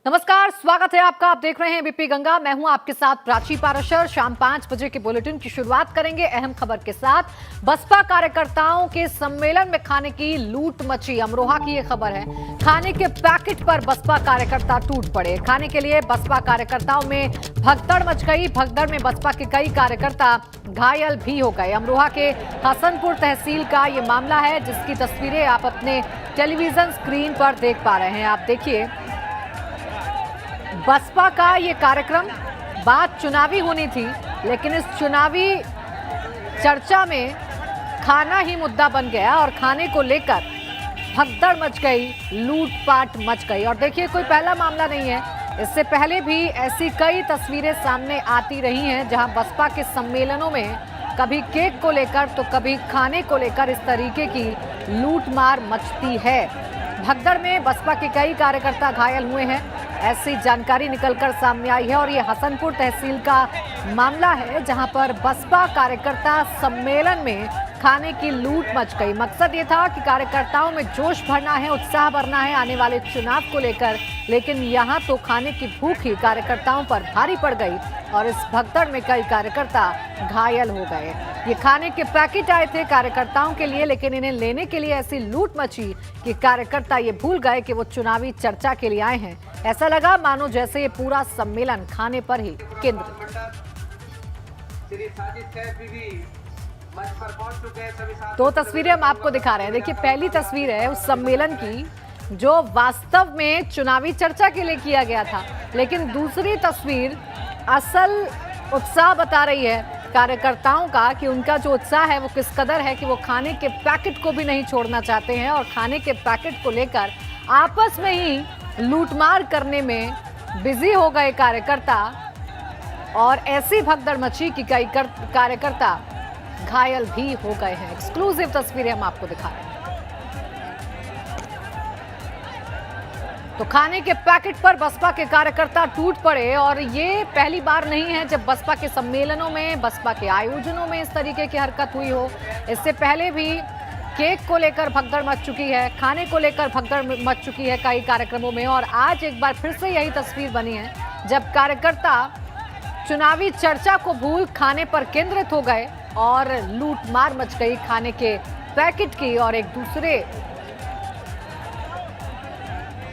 नमस्कार, स्वागत है आपका। आप देख रहे हैं बीपी गंगा। मैं हूं आपके साथ प्राची पाराशर। शाम 5 बजे के बुलेटिन की शुरुआत करेंगे अहम खबर के साथ। बसपा कार्यकर्ताओं के सम्मेलन में खाने की लूट मची। अमरोहा की ये खबर है। खाने के पैकेट पर बसपा कार्यकर्ता टूट पड़े। खाने के लिए बसपा कार्यकर्ताओं में भगदड़ मच गई। भगदड़ में बसपा के कई कार्यकर्ता घायल भी हो गए। अमरोहा के हसनपुर तहसील का ये मामला है, जिसकी तस्वीरें आप अपने टेलीविजन स्क्रीन पर देख पा रहे हैं। आप देखिए, बसपा का ये कार्यक्रम बात चुनावी होनी थी, लेकिन इस चुनावी चर्चा में खाना ही मुद्दा बन गया और खाने को लेकर भगदड़ मच गई, लूटपाट मच गई। और देखिए, कोई पहला मामला नहीं है। इससे पहले भी ऐसी कई तस्वीरें सामने आती रही हैं, जहां बसपा के सम्मेलनों में कभी केक को लेकर तो कभी खाने को लेकर इस तरीके की लूटमार मचती है। भगदड़ में बसपा के कई कार्यकर्ता घायल हुए हैं, ऐसी जानकारी निकलकर सामने आई है। और ये हसनपुर तहसील का मामला है, जहां पर बसपा कार्यकर्ता सम्मेलन में खाने की लूट मच गई। मकसद ये था कि कार्यकर्ताओं में जोश भरना है, उत्साह भरना है आने वाले चुनाव को लेकर, लेकिन यहां तो खाने की भूख ही कार्यकर्ताओं पर भारी पड़ गई और इस भगदड़ में कई कार्यकर्ता घायल हो गए। ये खाने के पैकेट आए थे कार्यकर्ताओं के लिए, लेकिन इन्हें लेने के लिए ऐसी लूट मची कि कार्यकर्ता ये भूल गए कि वो चुनावी चर्चा के लिए आए हैं। ऐसा लगा मानो जैसे ये पूरा सम्मेलन खाने पर ही केंद्रित। दो तस्वीरें हम आपको दिखा रहे हैं। देखिए, पहली तस्वीर है उस सम्मेलन की जो वास्तव में चुनावी चर्चा के लिए किया गया था, लेकिन दूसरी तस्वीर असल उत्साह बता रही है कार्यकर्ताओं का कि उनका जो उत्साह है वो किस कदर है कि वो खाने के पैकेट को भी नहीं छोड़ना चाहते हैं और खाने के पैकेट को लेकर आपस में ही लूटमार करने में बिजी हो गए कार्यकर्ता। और ऐसी भगदड़ मची कि कई कार्यकर्ता घायल भी हो गए हैं। एक्सक्लूसिव तस्वीरें हम आपको दिखा रहे हैं। तो खाने के पैकेट पर बसपा के कार्यकर्ता टूट पड़े और ये पहली बार नहीं है जब बसपा के सम्मेलनों में, बसपा के आयोजनों में इस तरीके की हरकत हुई हो। इससे पहले भी केक को लेकर भगदड़ मच चुकी है, खाने को लेकर भगदड़ मच चुकी है कई कार्यक्रमों में, और आज एक बार फिर से यही तस्वीर बनी है जब कार्यकर्ता चुनावी चर्चा को भूल खाने पर केंद्रित हो गए और लूटमार मच गई खाने के पैकेट की और एक दूसरे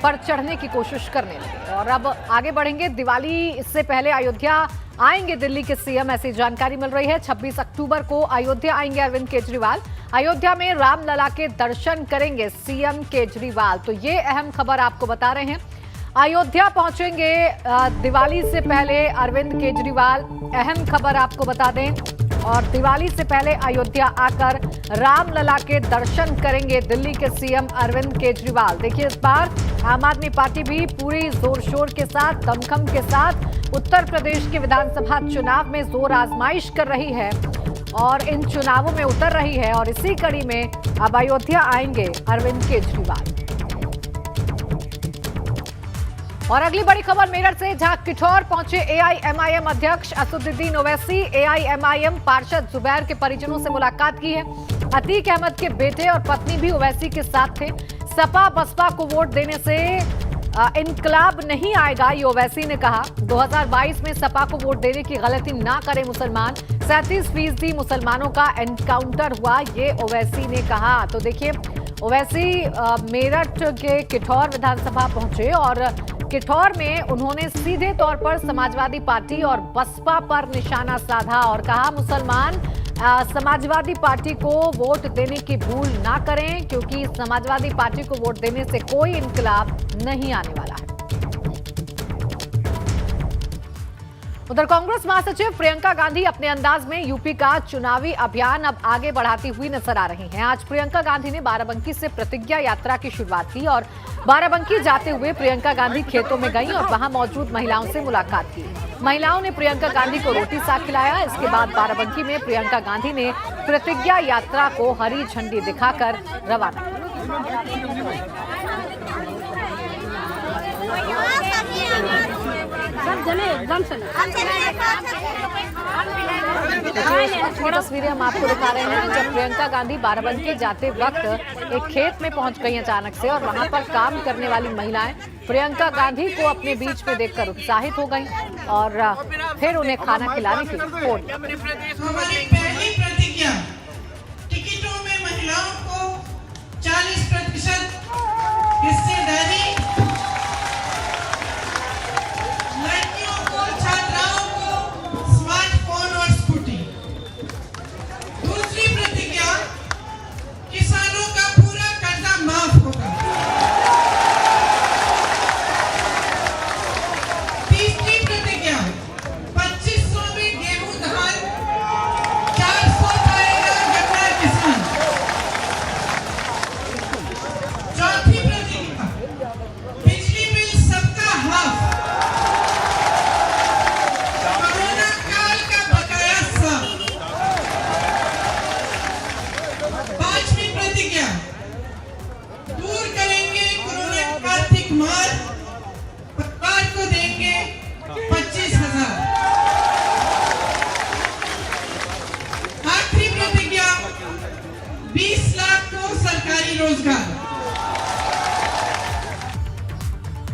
पर चढ़ने की कोशिश करने लगे। और अब आगे बढ़ेंगे। दिवाली से पहले अयोध्या आएंगे दिल्ली के सीएम, ऐसी जानकारी मिल रही है। 26 अक्टूबर को अयोध्या आएंगे अरविंद केजरीवाल। अयोध्या में रामलला के दर्शन करेंगे सीएम केजरीवाल। तो ये अहम खबर आपको बता रहे हैं। अयोध्या पहुंचेंगे दिवाली से पहले अरविंद केजरीवाल, अहम खबर आपको बता दें। और दिवाली से पहले अयोध्या आकर रामलला के दर्शन करेंगे दिल्ली के सीएम अरविंद केजरीवाल। देखिए, इस बार आम आदमी पार्टी भी पूरी जोर शोर के साथ, दमखम के साथ उत्तर प्रदेश के विधानसभा चुनाव में जोर आजमाइश कर रही है और इन चुनावों में उतर रही है। और इसी कड़ी में अब अयोध्या आएंगे अरविंद केजरीवाल। और अगली बड़ी खबर मेरठ से, जहां किठौर पहुंचे एआईएमआईएम अध्यक्ष असदुद्दीन ओवैसी। एआईएमआईएम पार्षद जुबैर के परिजनों से मुलाकात की है। अतीक अहमद के बेटे और पत्नी भी ओवैसी के साथ थे। सपा बसपा को वोट देने से इनकलाब नहीं आएगा, ये ओवैसी ने कहा। 2022 में सपा को वोट देने की गलती ना करें मुसलमान। 37% मुसलमानों का एनकाउंटर हुआ, ये ओवैसी ने कहा। तो देखिए, ओवैसी मेरठ के किठौर विधानसभा पहुंचे और किठौर में उन्होंने सीधे तौर पर समाजवादी पार्टी और बसपा पर निशाना साधा और कहा मुसलमान समाजवादी पार्टी को वोट देने की भूल ना करें, क्योंकि समाजवादी पार्टी को वोट देने से कोई इनकलाब नहीं आने वाला है। उधर कांग्रेस महासचिव प्रियंका गांधी अपने अंदाज में यूपी का चुनावी अभियान अब आगे बढ़ाती हुई नजर आ रही हैं। आज प्रियंका गांधी ने बाराबंकी से प्रतिज्ञा यात्रा की शुरुआत की और बाराबंकी जाते हुए प्रियंका गांधी खेतों में गईं और वहां मौजूद महिलाओं से मुलाकात की। महिलाओं ने प्रियंका गांधी को रोटी साग खिलाया। इसके बाद बाराबंकी में प्रियंका गांधी ने प्रतिज्ञा यात्रा को हरी झंडी दिखाकर रवाना किया। तस्वीरें हम आपको दिखा रहे हैं जब प्रियंका गांधी बाराबंकी जाते वक्त एक खेत में पहुंच गई अचानक से और वहां पर काम करने वाली महिलाएं प्रियंका गांधी को अपने बीच में देखकर उत्साहित हो गई और फिर उन्हें खाना खिलाने की ओर। हमारी पहली प्रतिज्ञा, टिकटों में महिलाओं को 40% हिस्सेदारी, लड़कियों को, छात्राओं को स्मार्टफोन और स्कूटी। दूसरी प्रतिज्ञा, किसानों का पूरा कर्जा माफ होगा। तीसरी प्रतिज्ञा, 2500 में गेहूं धान, 400 पाएगा गन्ना किसान। चौथी प्रतिज्ञा, बिजली बिल सबका हाफ, कोरोना काल का बकाया साफ। पांचवी प्रतिज्ञा, दूर करेंगे कोरोना का आर्थिक मार, परिवार को देंगे 25,000। आखिरी प्रतिज्ञा, 20 लाख को सरकारी रोजगार।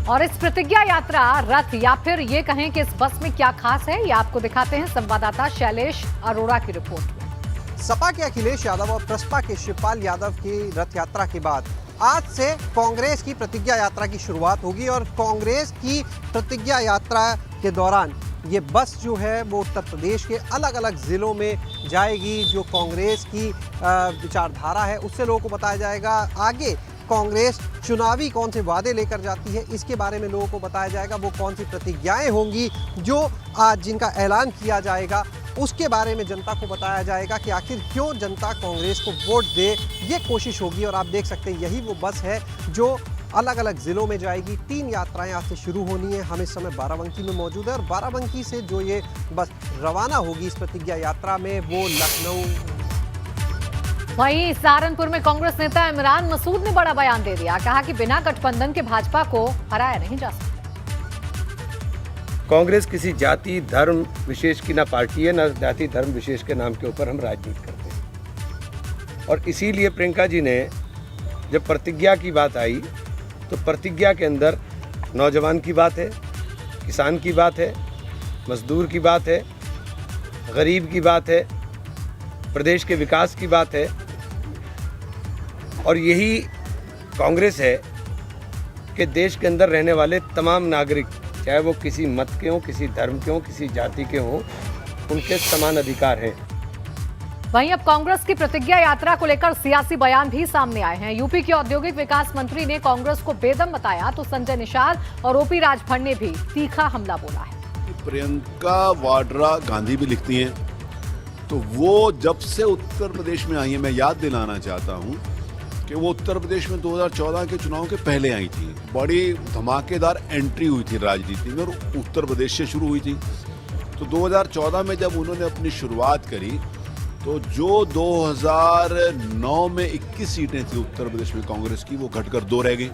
और इस प्रतिज्ञा यात्रा रथ या फिर ये कहें कि इस बस में क्या खास है, ये आपको दिखाते हैं संवाददाता शैलेश अरोड़ा की रिपोर्ट में। सपा के अखिलेश यादव और प्रसपा के शिवपाल यादव की रथ यात्रा के बाद आज से कांग्रेस की प्रतिज्ञा यात्रा की शुरुआत होगी और कांग्रेस की प्रतिज्ञा यात्रा के दौरान ये बस जो है वो उत्तर प्रदेश के अलग अलग ज़िलों में जाएगी। जो कांग्रेस की विचारधारा है उससे लोगों को बताया जाएगा। आगे कांग्रेस चुनावी कौन से वादे लेकर जाती है इसके बारे में लोगों को बताया जाएगा। वो कौन सी प्रतिज्ञाएं होंगी जो आज जिनका ऐलान किया जाएगा उसके बारे में जनता को बताया जाएगा कि आखिर क्यों जनता कांग्रेस को वोट दे, ये कोशिश होगी। और आप देख सकते हैं यही वो बस है जो अलग अलग ज़िलों में जाएगी। 3 यात्राएं आज से शुरू होनी है। हम इस समय बाराबंकी में मौजूद है और बाराबंकी से जो ये बस रवाना होगी इस प्रतिज्ञा यात्रा में वो लखनऊ। वहीं सहारनपुर में कांग्रेस नेता इमरान मसूद ने बड़ा बयान दे दिया। कहा कि बिना गठबंधन के भाजपा को हराया नहीं जा सकता। कांग्रेस किसी जाति धर्म विशेष की ना पार्टी है, ना जाति धर्म विशेष के नाम के ऊपर हम राजनीति करते हैं। और इसीलिए प्रियंका जी ने जब प्रतिज्ञा की बात आई तो प्रतिज्ञा के अंदर नौजवान की बात है, किसान की बात है, मजदूर की बात है, गरीब की बात है, प्रदेश के विकास की बात है। और यही कांग्रेस है कि देश के अंदर रहने वाले तमाम नागरिक, चाहे वो किसी मत के हों, किसी धर्म के हों, किसी जाति के हों, उनके समान अधिकार हैं। वहीं अब कांग्रेस की प्रतिज्ञा यात्रा को लेकर सियासी बयान भी सामने आए हैं। यूपी के औद्योगिक विकास मंत्री ने कांग्रेस को बेदम बताया तो संजय निषाद और ओपी राजभर ने भी तीखा हमला बोला है। प्रियंका वाड्रा गांधी भी लिखती हैं, तो वो जब से उत्तर प्रदेश में आई है, मैं याद दिलाना चाहता हूं कि वो उत्तर प्रदेश में 2014 के चुनाव के पहले आई थी। बड़ी धमाकेदार एंट्री हुई थी राजनीति में और उत्तर प्रदेश से शुरू हुई थी। तो 2014 में जब उन्होंने अपनी शुरुआत करी तो जो 2009 में 21 सीटें थी उत्तर प्रदेश में कांग्रेस की, वो घटकर 2 रह गई।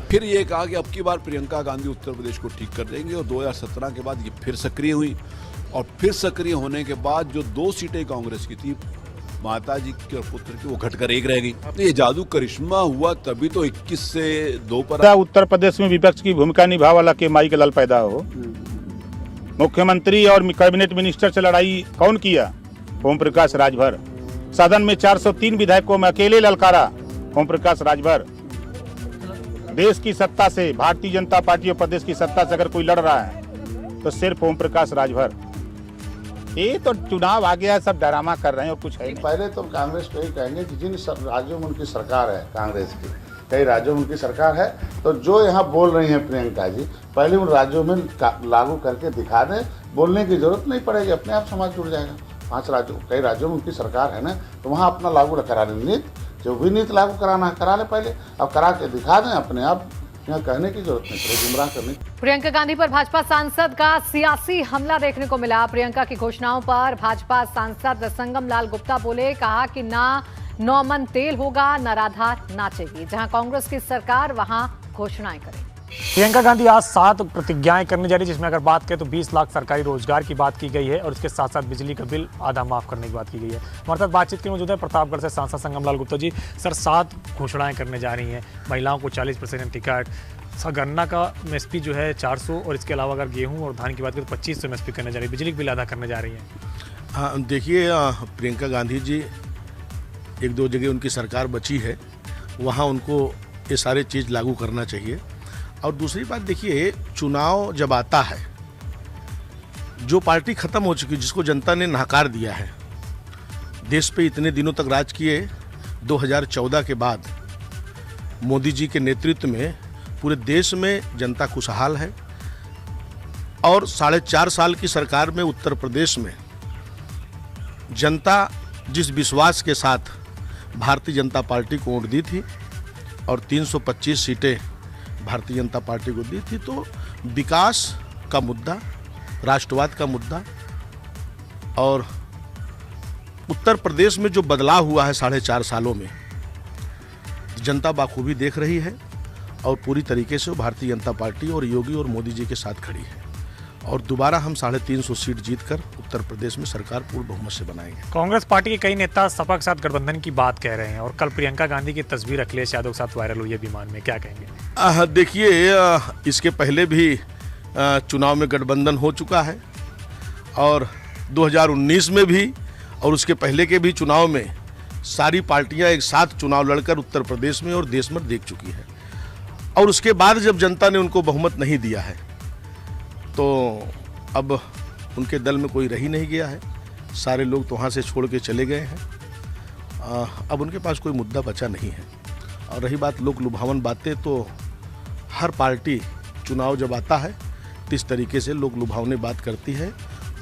फिर ये कहा कि अब की बार प्रियंका गांधी उत्तर प्रदेश को ठीक कर देंगे और 2017 के बाद ये फिर सक्रिय हुई। और फिर सक्रिय होने के बाद जो 2 सीटें कांग्रेस की थी, माता जी की और पुत्र की, वो घटकर 1 रह गई। तो ये जादू करिश्मा हुआ तभी तो 21 से 2 पर। उत्तर प्रदेश में विपक्ष की भूमिका निभा वाला के माई के लाल पैदा हो। मुख्यमंत्री और कैबिनेट मिनिस्टर से लड़ाई कौन किया? ओम प्रकाश राजभर। सदन में 403 विधायकों में अकेले ललकारा ओम प्रकाश राजभर। देश की सत्ता से, भारतीय जनता पार्टी और प्रदेश की सत्ता से अगर कोई लड़ रहा है तो सिर्फ ओम प्रकाश राजभर। ये तो चुनाव आ गया, सब ड्रामा कर रहे हैं और कुछ है नहीं। पहले तो कांग्रेस को ही कहेंगे कि जिन राज्यों में उनकी सरकार है, कांग्रेस की कई राज्यों में उनकी सरकार है, तो जो यहाँ बोल रही हैं प्रियंका जी, पहले उन राज्यों में लागू करके दिखा दें। बोलने की जरूरत नहीं पड़ेगी, अपने आप समाज जुड़ जाएगा। 5 राज्यों, कई राज्यों में उनकी सरकार है ना, तो वहाँ अपना लागू करा लें नीति, जो भी नीति लागू कराना है करा ले पहले, अब करा के दिखा दें अपने आप। यहाँ कहने की जरूरत नहीं पड़ेगी, गुमराह करने। प्रियंका गांधी पर भाजपा सांसद का सियासी हमला देखने को मिला। प्रियंका की घोषणाओं पर भाजपा सांसद संगम लाल गुप्ता बोले, कहा कि ना 9 मन तेल होगा, न राधा नाचेगी। जहां कांग्रेस की सरकार वहां घोषणाएं करेगी। प्रियंका गांधी आज 7 प्रतिज्ञाएं करने जा रही है, जिसमें अगर बात करें तो 20 लाख सरकारी रोजगार की बात की गई है और इसके साथ साथ बिजली का बिल आधा माफ करने की बात की गई है। हमारे साथ बातचीत के मौजूद है प्रतापगढ़ से सांसद संगम लाल गुप्ता जी। सर, 7 घोषणाएं करने जा रही हैं, महिलाओं को 40% टिकट, गन्ना का एमएसपी जो है 400 और इसके अलावा अगर गेहूं और धान की बात करें तो 2500 एमएसपी करने जा रही है, बिजली का बिल अदा करने जा रही है। हाँ, देखिए प्रियंका गांधी जी एक दो जगह उनकी सरकार बची है, वहाँ उनको ये सारे चीज़ लागू करना चाहिए। और दूसरी बात देखिए, चुनाव जब आता है, जो पार्टी ख़त्म हो चुकी, जिसको जनता ने नकार दिया है, देश पे इतने दिनों तक राज किए, 2014 के बाद मोदी जी के नेतृत्व में पूरे देश में जनता खुशहाल है। और 4.5 साल की सरकार में उत्तर प्रदेश में जनता जिस विश्वास के साथ भारतीय जनता पार्टी को वोट दी थी और 325 सीटें भारतीय जनता पार्टी को दी थी, तो विकास का मुद्दा, राष्ट्रवाद का मुद्दा और उत्तर प्रदेश में जो बदलाव हुआ है 4.5 सालों में, जनता बाखूबी देख रही है और पूरी तरीके से भारतीय जनता पार्टी और योगी और मोदी जी के साथ खड़ी है। और दोबारा हम 350 सीट जीतकर उत्तर प्रदेश में सरकार पूर्ण बहुमत से बनाएंगे। कांग्रेस पार्टी के कई नेता सपा के साथ गठबंधन की बात कह रहे हैं और कल प्रियंका गांधी की तस्वीर अखिलेश यादव के साथ वायरल हुई है विमान में, क्या कहेंगे? देखिए, इसके पहले भी चुनाव में गठबंधन हो चुका है और 2019 में भी और उसके पहले के भी चुनाव में सारी पार्टियां एक साथ चुनाव लड़कर उत्तर प्रदेश में और देश में देख चुकी है। और उसके बाद जब जनता ने उनको बहुमत नहीं दिया है तो अब उनके दल में कोई रह ही नहीं गया है, सारे लोग तो वहाँ से छोड़ के चले गए हैं। अब उनके पास कोई मुद्दा बचा नहीं है। और रही बात लोक लुभावन बातें, तो हर पार्टी चुनाव जब आता है तो इस तरीके से लोक लुभावने बात करती है,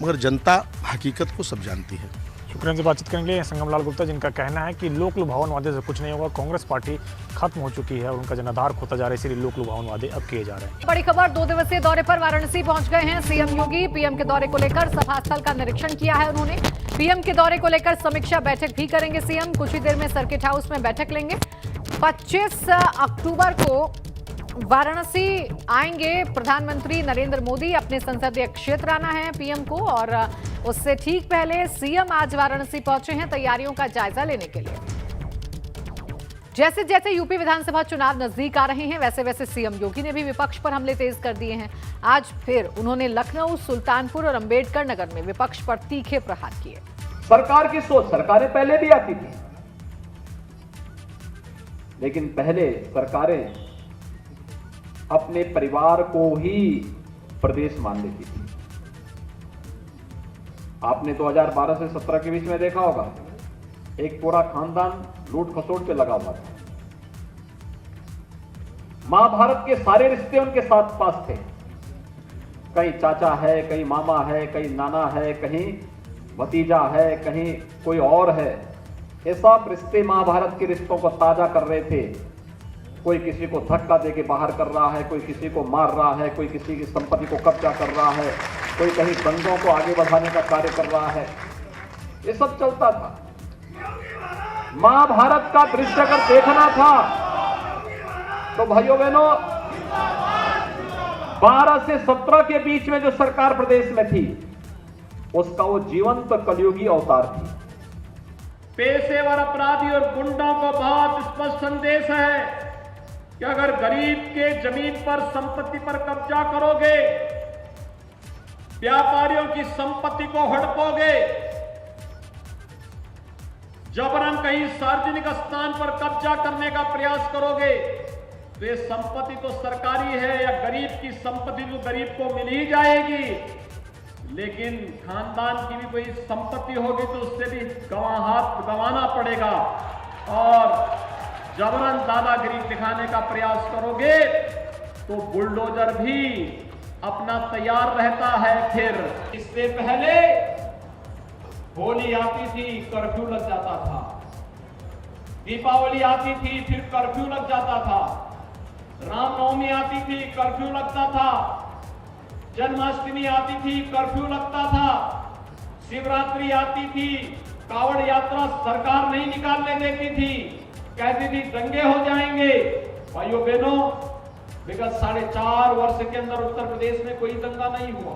मगर जनता हकीकत को सब जानती है। शुक्रिया से बातचीत करेंगे संगम लाल गुप्ता, जिनका कहना है कि लोक लुभावन वादे से कुछ नहीं होगा, कांग्रेस पार्टी खत्म हो चुकी है और उनका जनाधार खोता जा रहा है, इसलिए लोक लुभावन वादे अब किए जा रहे हैं। बड़ी खबर, 2 दिवसीय दौरे पर वाराणसी पहुंच गए हैं सीएम योगी। पीएम के दौरे को लेकर सभा स्थल का निरीक्षण किया है उन्होंने। पीएम के दौरे को लेकर समीक्षा बैठक भी करेंगे सीएम। कुछ ही देर में सर्किट हाउस में बैठक लेंगे। 25 अक्टूबर को वाराणसी आएंगे प्रधानमंत्री नरेंद्र मोदी। अपने संसदीय क्षेत्र आना है पीएम को और उससे ठीक पहले सीएम आज वाराणसी पहुंचे हैं तैयारियों का जायजा लेने के लिए। जैसे जैसे यूपी विधानसभा चुनाव नजदीक आ रहे हैं, वैसे वैसे सीएम योगी ने भी विपक्ष पर हमले तेज कर दिए हैं। आज फिर उन्होंने लखनऊ, सुल्तानपुर और अंबेडकर नगर में विपक्ष पर तीखे प्रहार किए। सरकार की सोच, सरकारें पहले भी आती थी, लेकिन पहले सरकारें अपने परिवार को ही प्रदेश मान लेती थी। आपने 2012 से 17 के बीच में देखा होगा, एक पूरा खानदान लूट खसोट पे लगा हुआ था। महाभारत के सारे रिश्ते उनके साथ पास थे। कहीं चाचा है, कहीं मामा है, कहीं नाना है, कहीं भतीजा है, कहीं कोई और है। ये सब रिश्ते महाभारत के रिश्तों को ताजा कर रहे थे। कोई किसी को धक्का देके बाहर कर रहा है, कोई किसी को मार रहा है, कोई किसी की संपत्ति को कब्जा कर रहा है, कोई कहीं दंगों को आगे बढ़ाने का कार्य कर रहा है। ये सब चलता था। महाभारत का दृश्य अगर देखना था तो भाइयों बहनों, 12 से 17 के बीच में जो सरकार प्रदेश में थी, उसका वो जीवंत कलयुगी अवतार थी। पेशेवर अपराधी और गुंडों को बहुत स्पष्ट संदेश है कि अगर गरीब के जमीन पर, संपत्ति पर कब्जा करोगे, व्यापारियों की संपत्ति को हड़पोगे, जबरन कहीं सार्वजनिक स्थान पर कब्जा करने का प्रयास करोगे, तो ये संपत्ति तो सरकारी है या गरीब की संपत्ति तो गरीब को मिल ही जाएगी, लेकिन खानदान की भी कोई संपत्ति होगी तो उससे भी हाथ गंवाना पड़ेगा। और जबरन दादागिरी दिखाने का प्रयास करोगे तो बुलडोजर भी अपना तैयार रहता है। फिर इससे पहले होली आती थी, कर्फ्यू लग जाता था, दीपावली आती थी, फिर कर्फ्यू लग जाता था, रामनवमी आती थी, कर्फ्यू लगता था, जन्माष्टमी आती थी, कर्फ्यू लगता था, शिवरात्रि आती थी, कावड़ यात्रा सरकार नहीं निकालने देती थी, कहती थी दंगे हो जाएंगे। भाइयों बहनों, विगत 4.5 वर्ष के अंदर उत्तर प्रदेश में कोई दंगा नहीं हुआ।